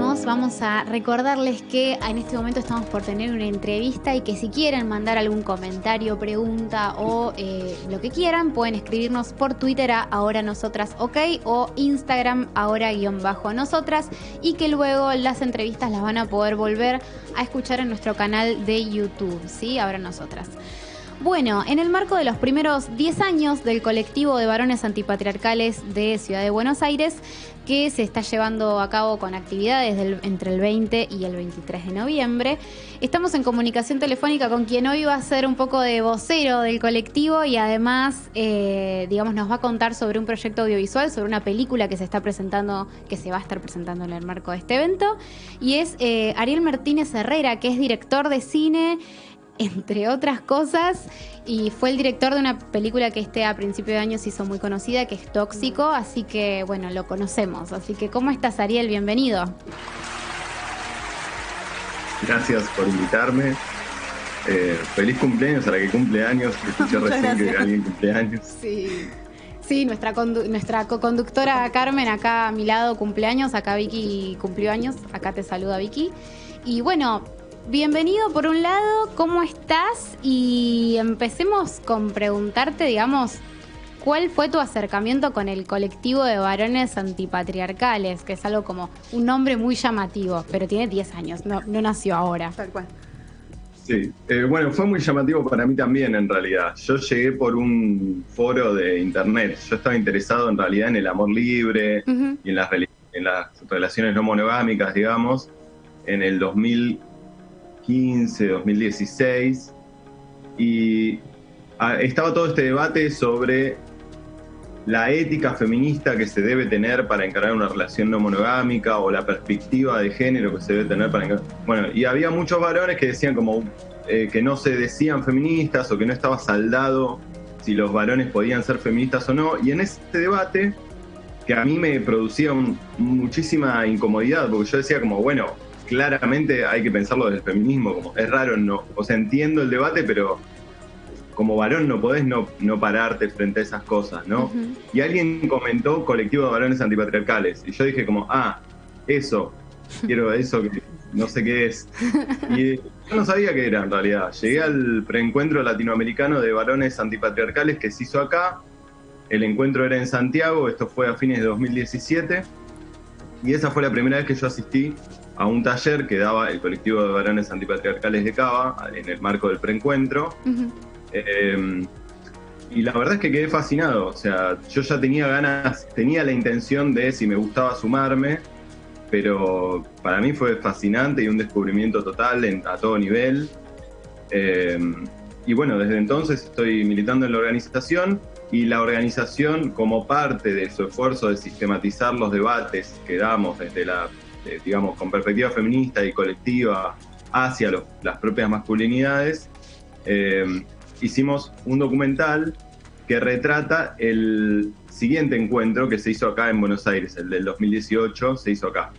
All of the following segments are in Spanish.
volvemos. Vamos a recordarles que en este momento estamos por tener una entrevista y que si quieren mandar algún comentario, pregunta o lo que quieran, pueden escribirnos por Twitter a Ahora Nosotras OK o Instagram Ahora_Nosotras, y que luego las entrevistas las van a poder volver a escuchar en nuestro canal de YouTube, ¿sí? Ahora Nosotras. Bueno, en el marco de los primeros 10 años del colectivo de varones antipatriarcales de Ciudad de Buenos Aires, que se está llevando a cabo con actividades entre el 20 y el 23 de noviembre, estamos en comunicación telefónica con quien hoy va a ser un poco de vocero del colectivo y además, nos va a contar sobre un proyecto audiovisual, sobre una película que se está presentando, que se va a estar presentando en el marco de este evento, y es Ariel Martínez Herrera, que es director de cine, entre otras cosas, y fue el director de una película que a principio de año se hizo muy conocida, que es Tóxico, así que, bueno, lo conocemos. Así que, ¿cómo estás, Ariel? Bienvenido. Gracias por invitarme. Feliz cumpleaños a la que cumple años. Escuché recién que alguien cumple años. Sí, nuestra co-conductora Carmen, acá a mi lado, cumpleaños. Acá Vicky cumplió años. Acá te saluda Vicky. Y bueno, bienvenido por un lado, ¿cómo estás? Y empecemos con preguntarte, digamos, ¿cuál fue tu acercamiento con el colectivo de varones antipatriarcales? Que es algo como un nombre muy llamativo, pero tiene 10 años, no nació ahora. Tal cual. Sí, bueno, fue muy llamativo para mí también en realidad. Yo llegué por un foro de internet. Yo estaba interesado en realidad en el amor libre y en las relaciones no monogámicas, digamos, en el 2015, 2016, y estaba todo este debate sobre la ética feminista que se debe tener para encarar una relación no monogámica o la perspectiva de género que se debe tener para encarar. Bueno, y había muchos varones que decían como que no se decían feministas o que no estaba saldado si los varones podían ser feministas o no, y en este debate que a mí me producía muchísima incomodidad, porque yo decía como, bueno, claramente hay que pensarlo desde el feminismo, como es raro, no, o sea, entiendo el debate, pero como varón no podés no pararte frente a esas cosas, ¿no? Y alguien comentó colectivo de varones antipatriarcales, y yo dije como, eso, quiero eso que no sé qué es. Y yo no sabía qué era en realidad. Llegué al preencuentro latinoamericano de varones antipatriarcales que se hizo acá. El encuentro era en Santiago, esto fue a fines de 2017, y esa fue la primera vez que yo asistí a un taller que daba el colectivo de varones antipatriarcales de Cava en el marco del preencuentro. Y la verdad es que quedé fascinado. O sea, yo ya tenía la intención de, si me gustaba, sumarme, pero para mí fue fascinante y un descubrimiento total a todo nivel. Y bueno, desde entonces estoy militando en la organización, y la organización, como parte de su esfuerzo de sistematizar los debates que damos desde digamos, con perspectiva feminista y colectiva hacia las propias masculinidades, hicimos un documental que retrata el siguiente encuentro que se hizo acá en Buenos Aires, el del 2018, se hizo acá.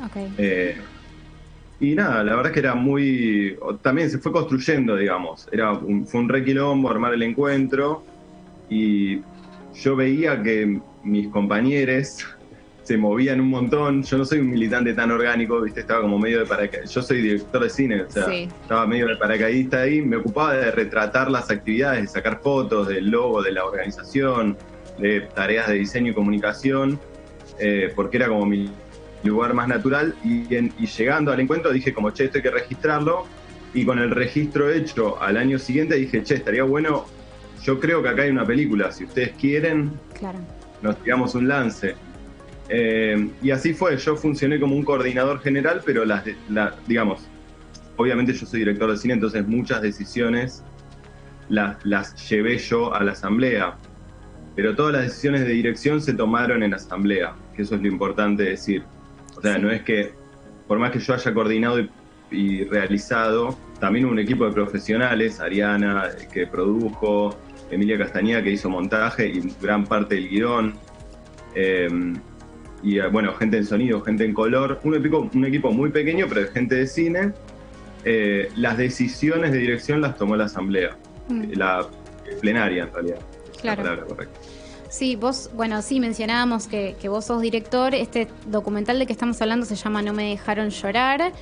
Okay. Y nada, la verdad es que era también se fue construyendo, digamos, fue un re quilombo armar el encuentro, y yo veía que mis compañeros se movían un montón. Yo no soy un militante tan orgánico, ¿viste? Estaba como medio de paracaidista. Yo soy director de cine, o sea, estaba medio de paracaidista ahí. Me ocupaba de retratar las actividades, de sacar fotos del logo de la organización, de tareas de diseño y comunicación, porque era como mi lugar más natural. Y llegando al encuentro dije como, che, esto hay que registrarlo. Y con el registro hecho al año siguiente dije, che, estaría bueno, yo creo que acá hay una película, si ustedes quieren, nos tiramos un lance. Y así fue, yo funcioné como un coordinador general, pero digamos, obviamente yo soy director de cine, entonces muchas decisiones las llevé yo a la asamblea, pero todas las decisiones de dirección se tomaron en asamblea, que eso es lo importante decir. O sea, no es que, por más que yo haya coordinado y realizado, también un equipo de profesionales, Ariana, que produjo, Emilia Castañeda, que hizo montaje y gran parte del guión, y bueno, gente en sonido, gente en color, un equipo muy pequeño, pero de gente de cine. Las decisiones de dirección las tomó la asamblea, la plenaria en realidad, es la palabra correcta. Sí, vos, bueno, sí, mencionábamos que vos sos director. Este documental de que estamos hablando se llama No me dejaron llorar,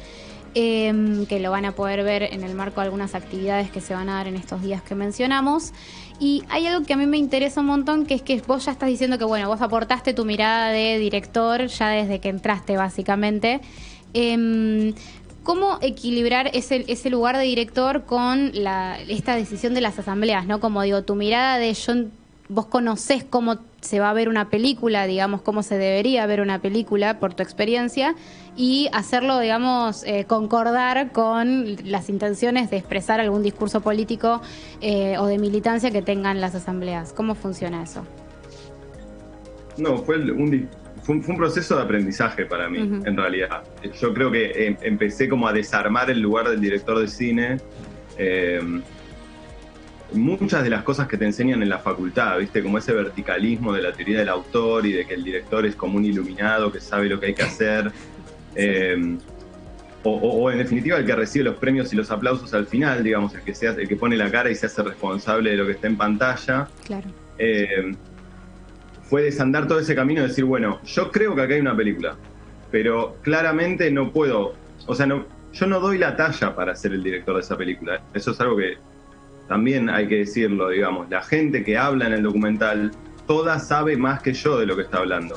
que lo van a poder ver en el marco de algunas actividades que se van a dar en estos días que mencionamos. Y hay algo que a mí me interesa un montón, que es que vos ya estás diciendo que, bueno, vos aportaste tu mirada de director ya desde que entraste, básicamente. ¿Cómo equilibrar ese lugar de director con esta decisión de las asambleas, ¿no? Como digo, tu mirada de vos conocés cómo se va a ver una película, digamos, cómo se debería ver una película por tu experiencia, y hacerlo, digamos, concordar con las intenciones de expresar algún discurso político o de militancia que tengan las asambleas. ¿Cómo funciona eso? No, fue un proceso de aprendizaje para mí, en realidad. Yo creo que empecé como a desarmar el lugar del director de cine. Muchas de las cosas que te enseñan en la facultad, ¿viste? Como ese verticalismo de la teoría del autor y de que el director es como un iluminado que sabe lo que hay que hacer. O en definitiva el que recibe los premios y los aplausos al final, digamos, el que pone la cara y se hace responsable de lo que está en pantalla. Claro. Fue desandar todo ese camino y decir, bueno, yo creo que acá hay una película, pero claramente no puedo, o sea, yo no doy la talla para ser el director de esa película. Eso es algo que también hay que decirlo, digamos. La gente que habla en el documental, toda sabe más que yo de lo que está hablando.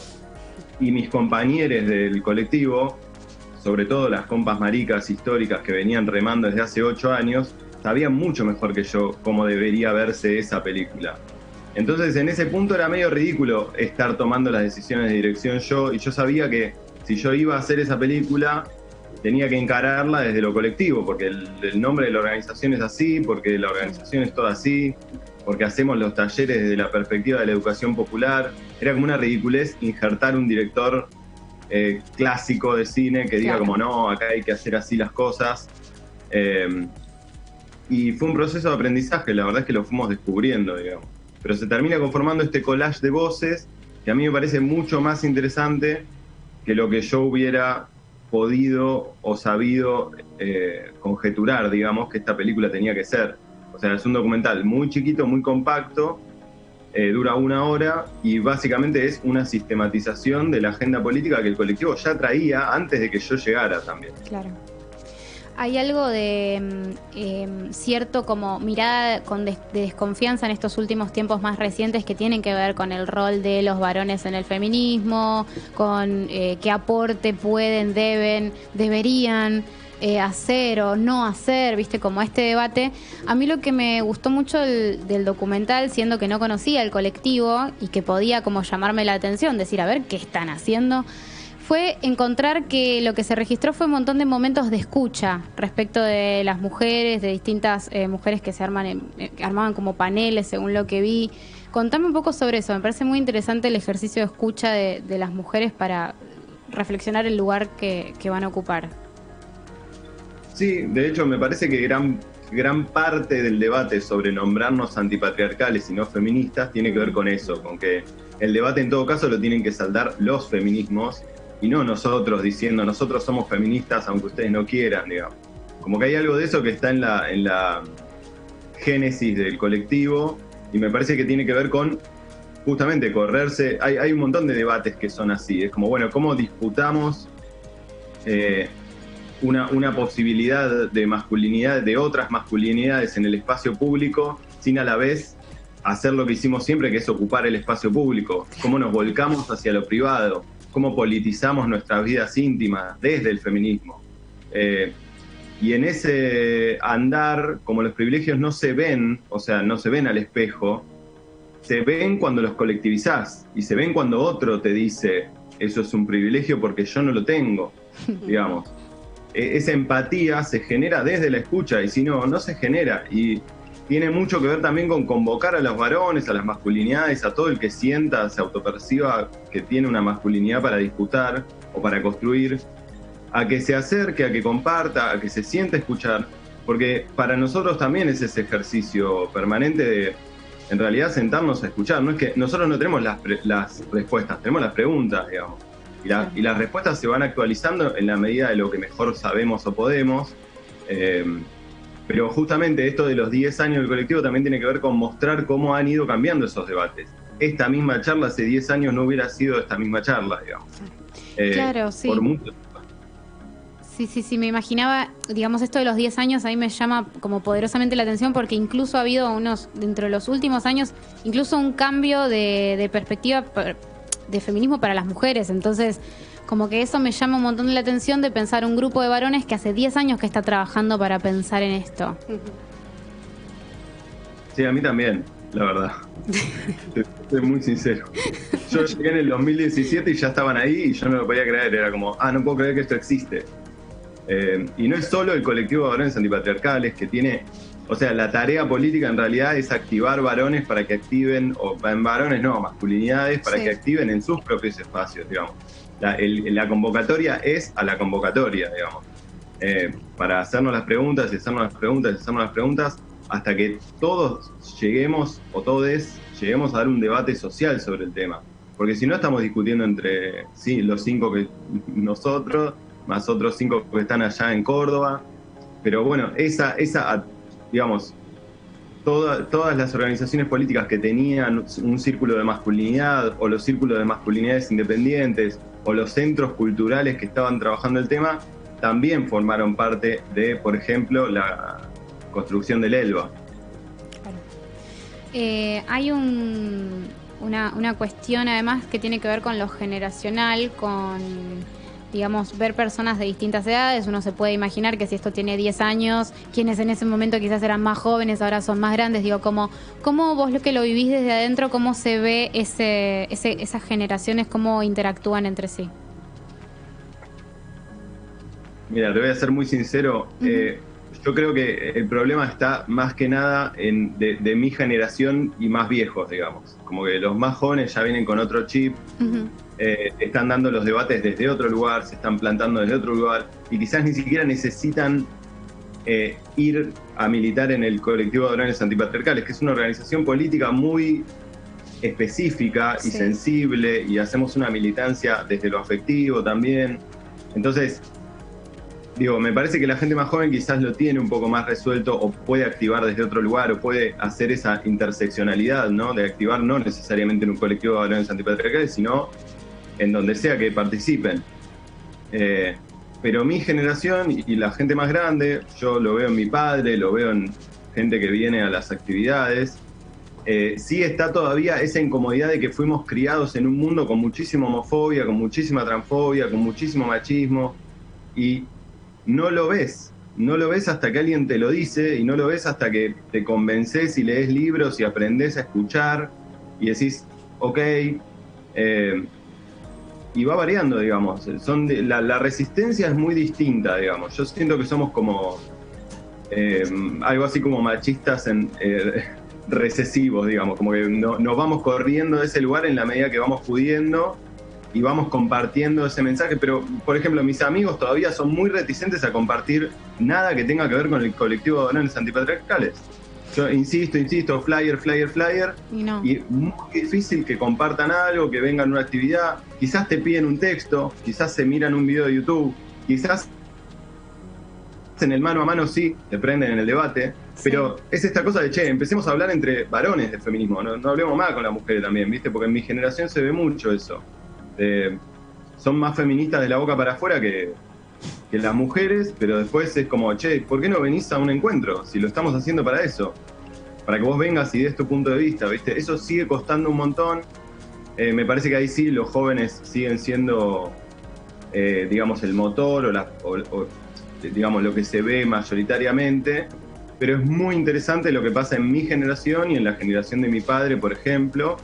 Y mis compañeros del colectivo, sobre todo las compas maricas históricas que venían remando desde hace 8 años, sabían mucho mejor que yo cómo debería verse esa película. Entonces, en ese punto era medio ridículo estar tomando las decisiones de dirección yo, y yo sabía que si yo iba a hacer esa película, tenía que encararla desde lo colectivo, porque el nombre de la organización es así, porque la organización es toda así, porque hacemos los talleres desde la perspectiva de la educación popular. Era como una ridiculez injertar un director clásico de cine que diga como no, acá hay que hacer así las cosas. Y fue un proceso de aprendizaje, la verdad es que lo fuimos descubriendo, digamos. Pero se termina conformando este collage de voces que a mí me parece mucho más interesante que lo que yo hubiera podido o sabido conjeturar, digamos, que esta película tenía que ser. O sea, es un documental muy chiquito, muy compacto, dura 1 hora y básicamente es una sistematización de la agenda política que el colectivo ya traía antes de que yo llegara también. Claro. Hay algo de cierto como mirada de desconfianza en estos últimos tiempos más recientes que tienen que ver con el rol de los varones en el feminismo, con qué aporte pueden, deberían hacer o no hacer, viste, como este debate. A mí lo que me gustó mucho del documental, siendo que no conocía el colectivo y que podía como llamarme la atención, decir, a ver, ¿qué están haciendo?, fue encontrar que lo que se registró fue un montón de momentos de escucha respecto de las mujeres, de distintas mujeres que se armaban como paneles, según lo que vi. Contame un poco sobre eso. Me parece muy interesante el ejercicio de escucha de las mujeres para reflexionar el lugar que van a ocupar. Sí, de hecho me parece que gran parte del debate sobre nombrarnos antipatriarcales y no feministas tiene que ver con eso, con que el debate en todo caso lo tienen que saldar los feminismos y no nosotros diciendo nosotros somos feministas aunque ustedes no quieran, digamos. Como que hay algo de eso que está en la génesis del colectivo y me parece que tiene que ver con justamente correrse. Hay un montón de debates que son así, es como, bueno, ¿cómo disputamos una posibilidad de masculinidad, de otras masculinidades en el espacio público sin a la vez hacer lo que hicimos siempre, que es ocupar el espacio público? ¿Cómo nos volcamos hacia lo privado? ¿Cómo politizamos nuestras vidas íntimas desde el feminismo? Y en ese andar, como los privilegios no se ven, o sea, no se ven al espejo, se ven cuando los colectivizás y se ven cuando otro te dice eso es un privilegio porque yo no lo tengo, digamos. Esa empatía se genera desde la escucha y si no, no se genera. Y tiene mucho que ver también con convocar a los varones, a las masculinidades, a todo el que sienta, se autoperciba que tiene una masculinidad para disputar o para construir, a que se acerque, a que comparta, a que se sienta a escuchar, porque para nosotros también es ese ejercicio permanente de, en realidad, sentarnos a escuchar. No es que nosotros no tenemos las respuestas, tenemos las preguntas, digamos, y las respuestas se van actualizando en la medida de lo que mejor sabemos o podemos. Pero justamente esto de los 10 años del colectivo también tiene que ver con mostrar cómo han ido cambiando esos debates. esta misma charla hace 10 años no hubiera sido esta misma charla, digamos. Claro, sí. Por mucho. Sí, me imaginaba, digamos, esto de los 10 años a mí me llama como poderosamente la atención porque incluso ha habido dentro de los últimos años, incluso un cambio de perspectiva de feminismo para las mujeres. Entonces, como que eso me llama un montón la atención de pensar un grupo de varones que hace 10 años que está trabajando para pensar en esto. Sí, a mí también, la verdad. Soy muy sincero. Yo llegué en el 2017 y ya estaban ahí y yo no lo podía creer. Era como, no puedo creer que esto existe. Y no es solo el colectivo de varones antipatriarcales que tiene, o sea, la tarea política en realidad es activar varones para que activen, o en varones no, masculinidades, para que activen en sus propios espacios, digamos. La convocatoria es a la convocatoria, digamos. Para hacernos las preguntas y hacernos las preguntas, hasta que todos lleguemos, o todes, lleguemos a dar un debate social sobre el tema. Porque si no estamos discutiendo entre, sí, los 5 que nosotros, más otros 5 que están allá en Córdoba. Pero bueno, esa digamos, todas las organizaciones políticas que tenían un círculo de masculinidad, o los círculos de masculinidades independientes, o los centros culturales que estaban trabajando el tema, también formaron parte de, por ejemplo, la construcción del ELBA. Hay una cuestión además que tiene que ver con lo generacional, con, digamos, ver personas de distintas edades. Uno se puede imaginar que si esto tiene 10 años, quienes en ese momento quizás eran más jóvenes, ahora son más grandes. Digo, ¿cómo vos lo que lo vivís desde adentro, cómo se ve esas generaciones, cómo interactúan entre sí? Mira, te voy a ser muy sincero. Yo creo que el problema está más que nada de mi generación y más viejos, digamos. Como que los más jóvenes ya vienen con otro chip, están dando los debates desde otro lugar, se están plantando desde otro lugar, y quizás ni siquiera necesitan ir a militar en el colectivo de varones antipatriarcales, que es una organización política muy específica y sensible, y hacemos una militancia desde lo afectivo también. Entonces, digo, me parece que la gente más joven quizás lo tiene un poco más resuelto, o puede activar desde otro lugar, o puede hacer esa interseccionalidad, ¿no? De activar no necesariamente en un colectivo de varones antipatriarcales, sino en donde sea que participen. Pero mi generación y la gente más grande, yo lo veo en mi padre, lo veo en gente que viene a las actividades, sí está todavía esa incomodidad de que fuimos criados en un mundo con muchísima homofobia, con muchísima transfobia, con muchísimo machismo, y no lo ves hasta que alguien te lo dice, y no lo ves hasta que te convences y lees libros y aprendés a escuchar y decís, ok, y va variando, digamos. La resistencia es muy distinta, digamos. Yo siento que somos como algo así como machistas recesivos, digamos, como que nos vamos corriendo de ese lugar en la medida que vamos pudiendo, y vamos compartiendo ese mensaje. Pero, por ejemplo, mis amigos todavía son muy reticentes a compartir nada que tenga que ver con el colectivo de varones antipatriarcales. Yo insisto, flyer, y muy difícil que compartan algo, que vengan a una actividad. Quizás te piden un texto, quizás se miran un video de YouTube, quizás en el mano a mano sí, te prenden en el debate, pero es esta cosa de, empecemos a hablar entre varones del feminismo, no hablemos más con las mujeres también, ¿viste? Porque en mi generación se ve mucho eso. Son más feministas de la boca para afuera que las mujeres, pero después es como, ¿por qué no venís a un encuentro? Si lo estamos haciendo para eso, para que vos vengas y des tu punto de vista, ¿viste? Eso sigue costando un montón. Me parece que ahí sí los jóvenes siguen siendo, digamos, el motor, o digamos, lo que se ve mayoritariamente, pero es muy interesante lo que pasa en mi generación y en la generación de mi padre, por ejemplo.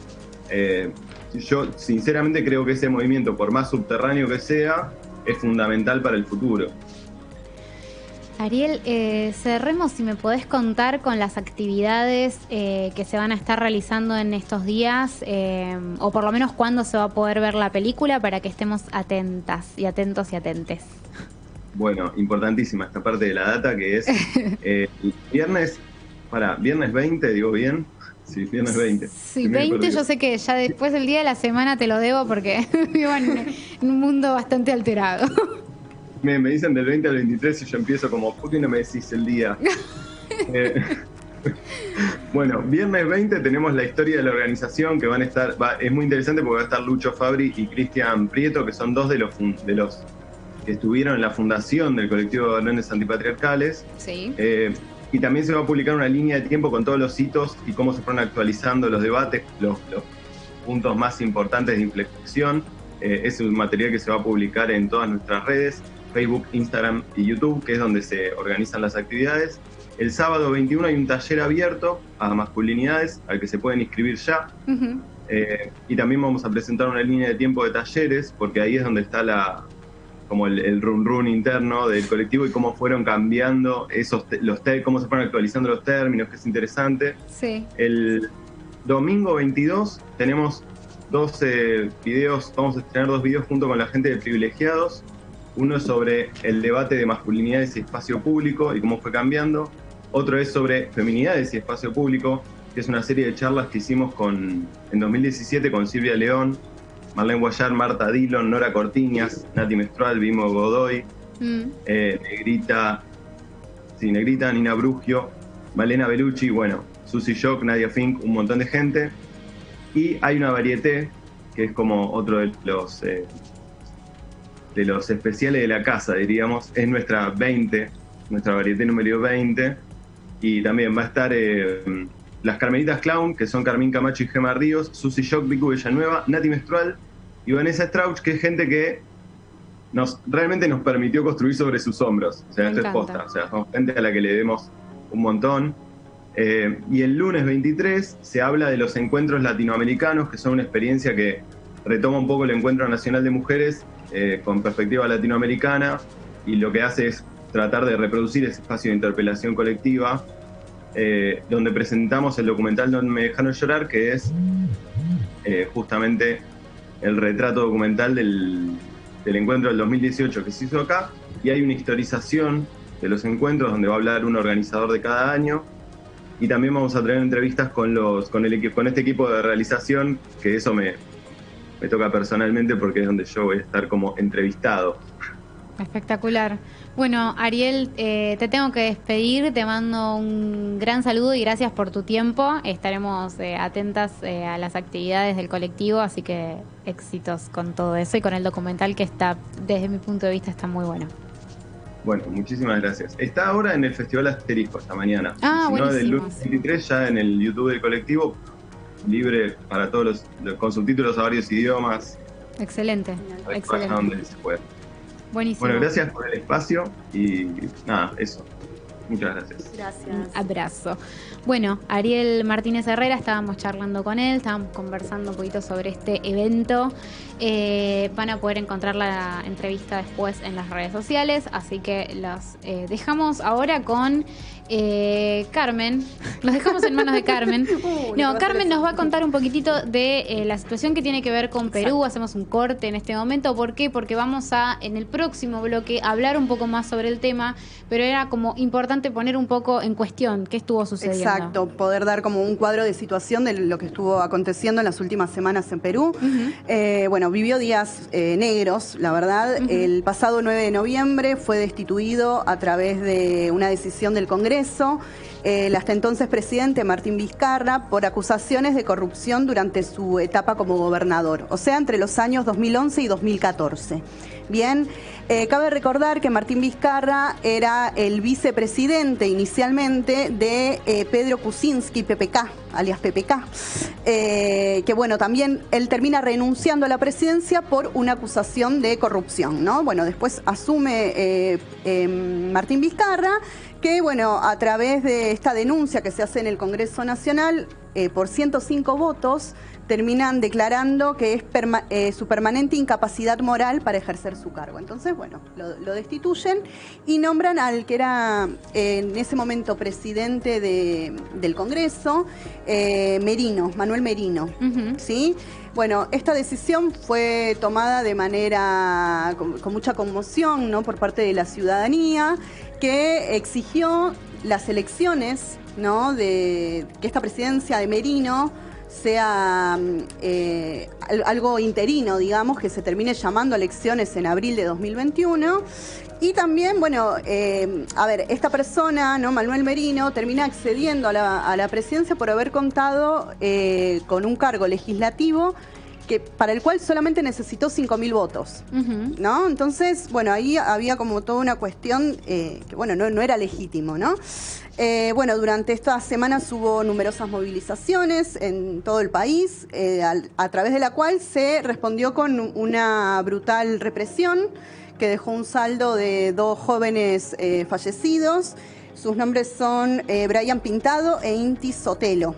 Yo sinceramente creo que ese movimiento, por más subterráneo que sea, es fundamental para el futuro. Ariel, cerremos, si me podés contar con las actividades que se van a estar realizando en estos días, o por lo menos cuándo se va a poder ver la película, para que estemos atentas y atentos y atentes. Bueno, importantísima esta parte de la data, que es viernes 20, digo bien. Sí, viernes 20. Sí, 20, yo sé que ya después del día de la semana te lo debo porque vivo en un mundo bastante alterado. Me dicen del 20 al 23 y yo empiezo como, ¿por qué no me decís el día? Bueno, viernes 20 tenemos la historia de la organización que van a estar, es muy interesante porque va a estar Lucho Fabri y Cristian Prieto, que son dos de los que estuvieron en la fundación del colectivo de varones antipatriarcales. Sí. Y también se va a publicar una línea de tiempo con todos los hitos y cómo se fueron actualizando los debates, los puntos más importantes de inflexión. Es un material que se va a publicar en todas nuestras redes, Facebook, Instagram y YouTube, que es donde se organizan las actividades. El sábado 21 hay un taller abierto a masculinidades al que se pueden inscribir ya. Uh-huh. Y también vamos a presentar una línea de tiempo de talleres, porque ahí es donde está como el run interno del colectivo y cómo fueron cambiando cómo se fueron actualizando los términos, que es interesante. Sí. El domingo 22 tenemos vamos a estrenar 2 videos junto con la gente de Privilegiados. Uno es sobre el debate de masculinidades y espacio público y cómo fue cambiando. Otro es sobre feminidades y espacio público, que es una serie de charlas que hicimos en 2017 con Silvia León, Marlene Guayar, Marta Dillon, Nora Cortiñas, Nati Menstrual, Vimo Godoy, Negrita, Nina Brugio, Malena Bellucci, bueno, Susi Shock, Nadia Fink, un montón de gente. Y hay una varieté, que es como otro de los especiales de la casa, diríamos, es nuestra varieté número 20, y también va a estar las Carmelitas Clown, que son Carmín Camacho y Gemma Ríos, Susi Shock, Vicu Villanueva, Nati Menstrual y Vanessa Strauch, que es gente que realmente nos permitió construir sobre sus hombros. O sea, esto es posta, o sea, somos gente a la que le debemos un montón. Y el lunes 23 se habla de los encuentros latinoamericanos, que son una experiencia que retoma un poco el Encuentro Nacional de Mujeres con perspectiva latinoamericana, y lo que hace es tratar de reproducir ese espacio de interpelación colectiva, donde presentamos el documental No me dejaron llorar, que es justamente el retrato documental del encuentro del 2018 que se hizo acá, y hay una historización de los encuentros donde va a hablar un organizador de cada año, y también vamos a tener entrevistas con este equipo de realización, que eso me toca personalmente porque es donde yo voy a estar como entrevistado. Espectacular. Bueno, Ariel, te tengo que despedir, te mando un gran saludo y gracias por tu tiempo. Estaremos atentas a las actividades del colectivo, así que éxitos con todo eso y con el documental, que está, desde mi punto de vista, está muy bueno. Bueno, muchísimas gracias. Está ahora en el Festival Asterisco esta mañana. Ah, si no, buenísimo. del lunes 23 ya en el YouTube del colectivo, libre para todos con subtítulos a varios idiomas. Excelente, excelente. Donde se pueda. Buenísimo. Bueno, gracias por el espacio y nada, eso. Muchas gracias. Gracias. Un abrazo. Bueno, Ariel Martínez Herrera, estábamos charlando con él, estábamos conversando un poquito sobre este evento. Van a poder encontrar la entrevista después en las redes sociales, así que los dejamos ahora con Carmen. Los dejamos en manos de Carmen. No, Carmen nos va a contar un poquitito de la situación que tiene que ver con Perú. Exacto. Hacemos un corte en este momento. ¿Por qué? Porque vamos a, en el próximo bloque, hablar un poco más sobre el tema, pero era como importante poner un poco en cuestión qué estuvo sucediendo. Exacto, poder dar como un cuadro de situación de lo que estuvo aconteciendo en las últimas semanas en Perú. Bueno, vivió días negros, la verdad. El pasado 9 de noviembre fue destituido a través de una decisión del Congreso el hasta entonces presidente Martín Vizcarra por acusaciones de corrupción durante su etapa como gobernador, o sea, entre los años 2011 y 2014. Bien, cabe recordar que Martín Vizcarra era el vicepresidente inicialmente de Pedro Kuczynski, PPK, alias PPK, que bueno, también él termina renunciando a la presidencia por una acusación de corrupción, ¿no? Bueno, después asume Martín Vizcarra, que bueno, a través de esta denuncia que se hace en el Congreso Nacional, por 105 votos, terminan declarando que es su permanente incapacidad moral para ejercer su cargo. Entonces, bueno, lo destituyen y nombran al que era en ese momento presidente del Congreso, Manuel Merino, ¿sí? Bueno, esta decisión fue tomada de manera con mucha conmoción, ¿no?, por parte de la ciudadanía, que exigió las elecciones, ¿no?, de que esta presidencia de Merino sea algo interino, digamos, que se termine llamando a elecciones en abril de 2021. Y también, bueno, esta persona, ¿no? Manuel Merino, termina accediendo a la presidencia por haber contado con un cargo legislativo para el cual solamente necesitó 5.000 votos, ¿no? Entonces, bueno, ahí había como toda una cuestión que, bueno, no era legítimo, ¿no? Bueno, durante estas semanas hubo numerosas movilizaciones en todo el país, a través de la cual se respondió con una brutal represión que dejó un saldo de 2 jóvenes fallecidos. Sus nombres son Brian Pintado e Inti Sotelo.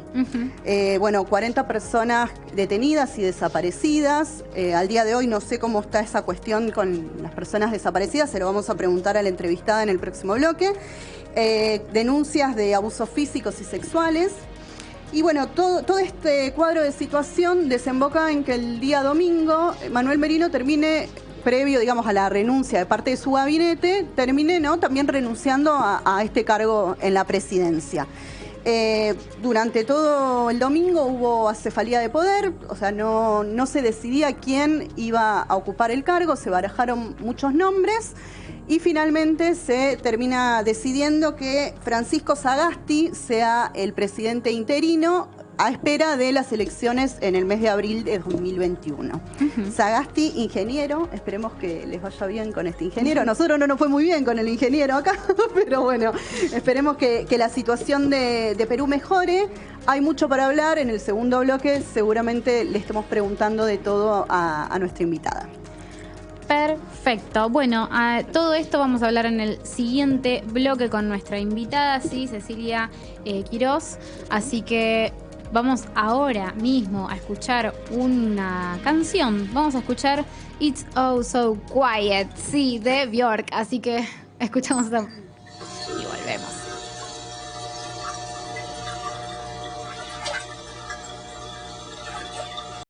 Bueno, 40 personas detenidas y desaparecidas. Al día de hoy no sé cómo está esa cuestión con las personas desaparecidas, se lo vamos a preguntar a la entrevistada en el próximo bloque. Denuncias de abusos físicos y sexuales. Y bueno, todo este cuadro de situación desemboca en que el día domingo Manuel Merino termine, previo, digamos, a la renuncia de parte de su gabinete, termine, ¿no?, también renunciando a este cargo en la presidencia. Durante todo el domingo hubo acefalía de poder, o sea, no se decidía quién iba a ocupar el cargo, se barajaron muchos nombres y finalmente se termina decidiendo que Francisco Sagasti sea el presidente interino a espera de las elecciones en el mes de abril de 2021. Sagasti, ingeniero, esperemos que les vaya bien con este ingeniero. A nosotros no nos fue muy bien con el ingeniero acá, pero bueno, esperemos que la situación de Perú mejore. Hay mucho para hablar. En el segundo bloque seguramente le estemos preguntando de todo a nuestra invitada. Perfecto. Bueno, todo esto vamos a hablar en el siguiente bloque con nuestra invitada, sí, Cecilia Quirós. Así que vamos ahora mismo a escuchar una canción. Vamos a escuchar It's Oh So Quiet, sí, de Björk. Así que escuchamos esta